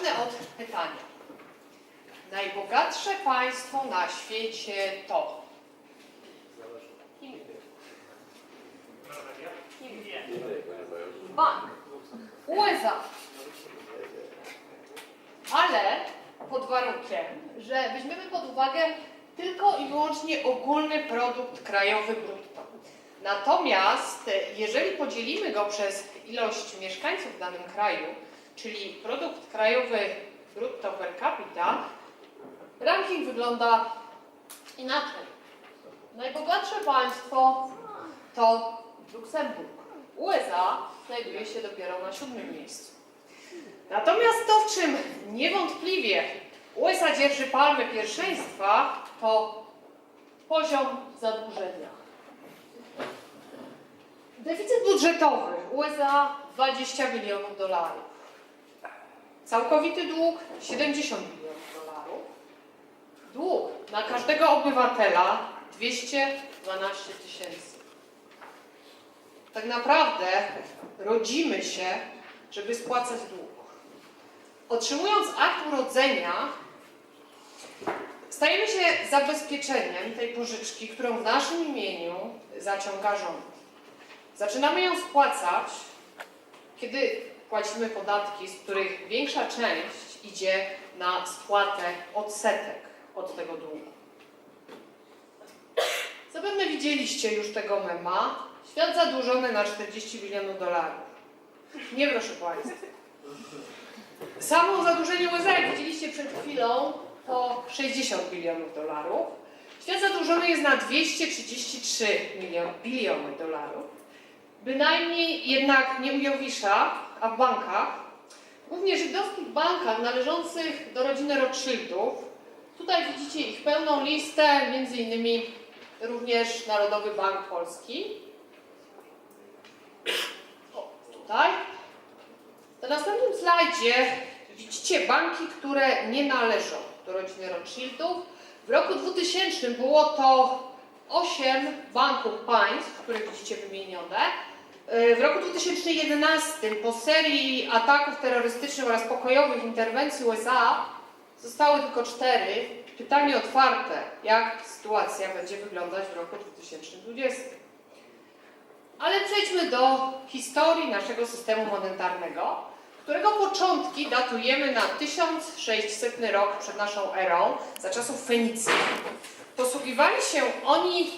Zacznę od pytania. Najbogatsze państwo na świecie to? Bank. USA. Ale pod warunkiem, że weźmiemy pod uwagę tylko i wyłącznie ogólny produkt krajowy brutto. Natomiast jeżeli podzielimy go przez ilość mieszkańców w danym kraju, czyli produkt krajowy brutto per capita, ranking wygląda inaczej. Najbogatsze państwo to Luksemburg. USA znajduje się dopiero na 7. miejscu. Natomiast to, w czym niewątpliwie USA dzierży palmę pierwszeństwa, to poziom zadłużenia. Deficyt budżetowy USA 20 bilionów dolarów. Całkowity dług 70 bilionów dolarów. Dług na każdego obywatela 212 tysięcy. Tak naprawdę rodzimy się, żeby spłacać dług. Otrzymując akt urodzenia, stajemy się zabezpieczeniem tej pożyczki, którą w naszym imieniu zaciąga rząd. Zaczynamy ją spłacać, kiedy płacimy podatki, z których większa część idzie na spłatę odsetek od tego długu. Zapewne widzieliście już tego mema. Świat zadłużony na 40 bilionów dolarów. Nie, proszę Państwa. Samo zadłużenie USA, jak widzieliście przed chwilą, to 60 bilionów dolarów. Świat zadłużony jest na 233 biliony dolarów. Bynajmniej jednak nie u Jowisza, a w bankach, głównie żydowskich bankach należących do rodziny Rothschildów. Tutaj widzicie ich pełną listę, między innymi również Narodowy Bank Polski. O, tutaj. Na następnym slajdzie widzicie banki, które nie należą do rodziny Rothschildów. W roku 2000 było to 8 banków państw, które widzicie wymienione. W roku 2011 po serii ataków terrorystycznych oraz pokojowych interwencji USA zostały tylko 4. Pytanie otwarte, jak sytuacja będzie wyglądać w roku 2020. Ale przejdźmy do historii naszego systemu monetarnego, którego początki datujemy na 1600 rok przed naszą erą, za czasów Fenicji. Posługiwali się oni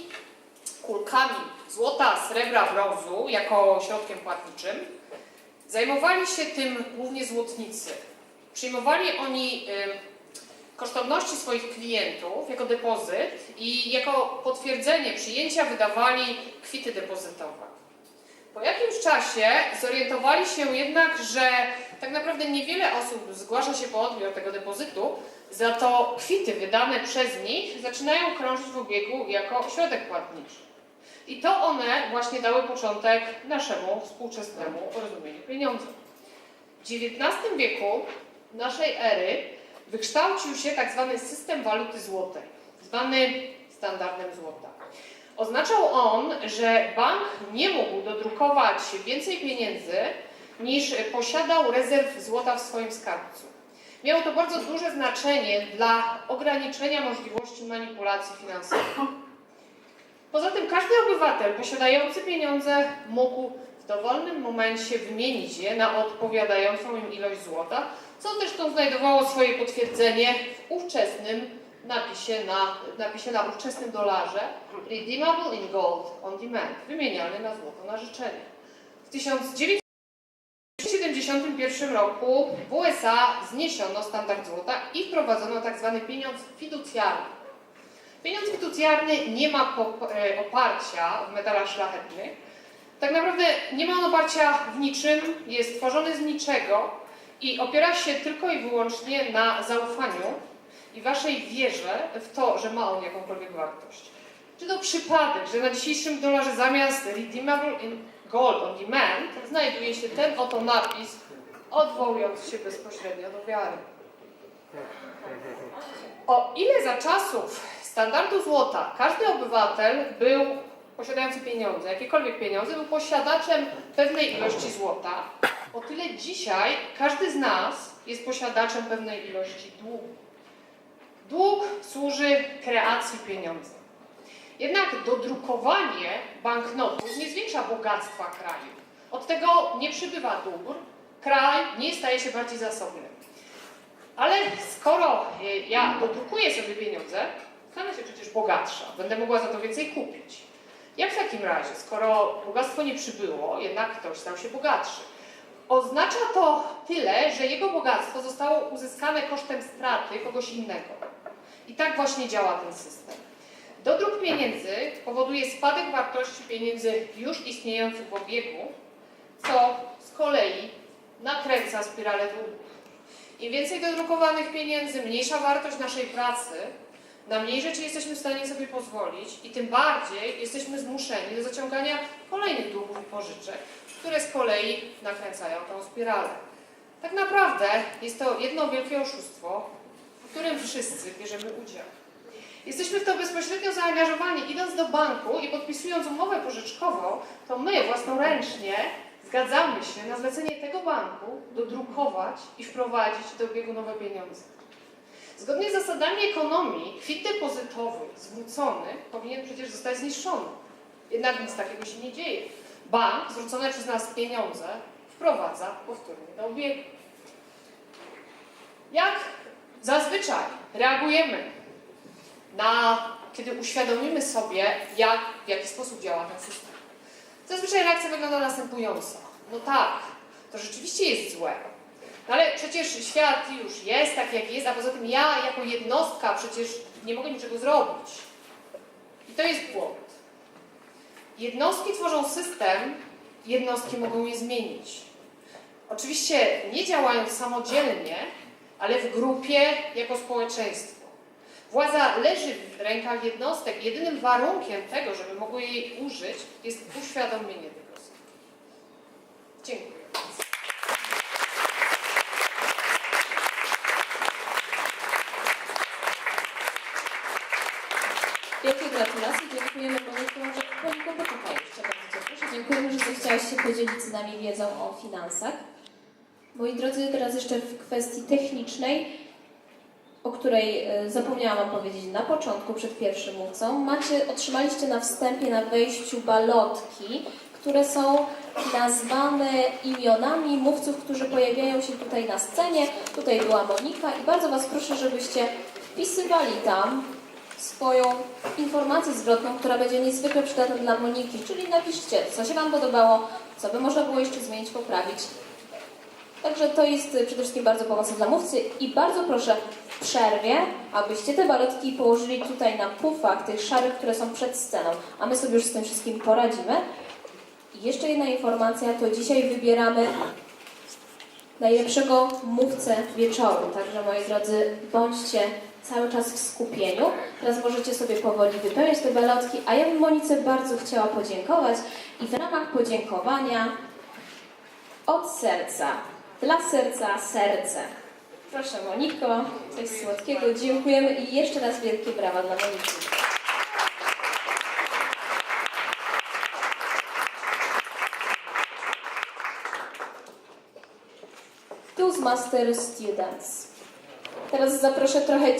kulkami złota, srebra, brązu jako środkiem płatniczym. Zajmowali się tym głównie złotnicy. Przyjmowali oni kosztowności swoich klientów jako depozyt i jako potwierdzenie przyjęcia wydawali kwity depozytowe. Po jakimś czasie zorientowali się jednak, że tak naprawdę niewiele osób zgłasza się po odbiór tego depozytu, za to kwity wydane przez nich zaczynają krążyć w obiegu jako środek płatniczy. I to one właśnie dały początek naszemu współczesnemu rozumieniu pieniądza. W XIX wieku naszej ery wykształcił się tak zwany system waluty złotej, zwany standardem złota. Oznaczał on, że bank nie mógł dodrukować więcej pieniędzy niż posiadał rezerw złota w swoim skarbcu. Miało to bardzo duże znaczenie dla ograniczenia możliwości manipulacji finansowych. Poza tym każdy obywatel posiadający pieniądze mógł w dowolnym momencie wymienić je na odpowiadającą im ilość złota, co zresztą znajdowało swoje potwierdzenie w ówczesnym napisie na ówczesnym dolarze Redeemable in Gold on Demand, wymieniany na złoto na życzenie. W 1971 roku w USA zniesiono standard złota i wprowadzono tzw. pieniądz fiducjarny. Pieniądz fiducjarny nie ma oparcia w metalach szlachetnych. Tak naprawdę nie ma on oparcia w niczym, jest tworzony z niczego i opiera się tylko i wyłącznie na zaufaniu i waszej wierze w to, że ma on jakąkolwiek wartość. Czy to przypadek, że na dzisiejszym dolarze zamiast Redeemable in Gold on Demand znajduje się ten oto napis, odwołujący się bezpośrednio do wiary. O ile za czasów standardu złota każdy obywatel posiadający pieniądze, jakiekolwiek pieniądze, był posiadaczem pewnej ilości złota, o tyle dzisiaj każdy z nas jest posiadaczem pewnej ilości długu. Dług służy kreacji pieniądza. Jednak dodrukowanie banknotów nie zwiększa bogactwa kraju. Od tego nie przybywa dóbr, kraj nie staje się bardziej zasobny. Ale skoro ja dodrukuję sobie pieniądze, stanę się przecież bogatsza, będę mogła za to więcej kupić. Jak w takim razie, skoro bogactwo nie przybyło, jednak ktoś stał się bogatszy? Oznacza to tyle, że jego bogactwo zostało uzyskane kosztem straty kogoś innego. I tak właśnie działa ten system. Dodruk pieniędzy powoduje spadek wartości pieniędzy już istniejących w obiegu, co z kolei nakręca spiralę długów. Im więcej dodrukowanych pieniędzy, mniejsza wartość naszej pracy, na mniej rzeczy jesteśmy w stanie sobie pozwolić i tym bardziej jesteśmy zmuszeni do zaciągania kolejnych długów i pożyczek, które z kolei nakręcają tą spiralę. Tak naprawdę jest to jedno wielkie oszustwo, w którym wszyscy bierzemy udział. Jesteśmy w to bezpośrednio zaangażowani. Idąc do banku i podpisując umowę pożyczkową, to my własnoręcznie zgadzamy się na zlecenie tego banku dodrukować i wprowadzić do obiegu nowe pieniądze. Zgodnie z zasadami ekonomii, kwit depozytowy zwrócony powinien przecież zostać zniszczony. Jednak nic takiego się nie dzieje. Bank zwrócone przez nas pieniądze wprowadza powtórnie do obiegu. Jak zazwyczaj reagujemy kiedy uświadomimy sobie, w jaki sposób działa ten system? Zazwyczaj reakcja wygląda następująco. No tak, to rzeczywiście jest złe. No ale przecież świat już jest tak, jak jest, a poza tym ja jako jednostka przecież nie mogę niczego zrobić. I to jest błąd. Jednostki tworzą system, jednostki mogą je zmienić. Oczywiście nie działając samodzielnie, ale w grupie jako społeczeństwo. Władza leży w rękach jednostek. Jedynym warunkiem tego, żeby mogły jej użyć, jest uświadomienie tego. Dziękuję. Wielkie gratulacje, dziękujemy Moniko, poczekaj jeszcze bardzo proszę. Dziękujemy, że zechciałaś się podzielić z nami wiedzą o finansach. Moi drodzy, teraz jeszcze w kwestii technicznej, o której zapomniałam Wam powiedzieć na początku, przed pierwszym mówcą. Otrzymaliście na wstępie, na wejściu balotki, które są nazwane imionami mówców, którzy pojawiają się tutaj na scenie. Tutaj była Monika i bardzo Was proszę, żebyście wpisywali tam swoją informację zwrotną, która będzie niezwykle przydatna dla Moniki, czyli napiszcie, co się Wam podobało, co by można było jeszcze zmienić, poprawić. Także to jest przede wszystkim bardzo pomocne dla mówcy i bardzo proszę w przerwie, abyście te balotki położyli tutaj na pufach, tych szarych, które są przed sceną, a my sobie już z tym wszystkim poradzimy. I jeszcze jedna informacja, to dzisiaj wybieramy najlepszego mówcę wieczoru, także moi drodzy, bądźcie cały czas w skupieniu. Teraz możecie sobie powoli wypełniać te balotki, a ja bym Monice bardzo chciała podziękować i w ramach podziękowania od serca, dla serca serce. Proszę Moniko, coś słodkiego, dziękujemy i jeszcze raz wielkie brawa dla Moniki. Toastmaster Students. Teraz zaproszę trochę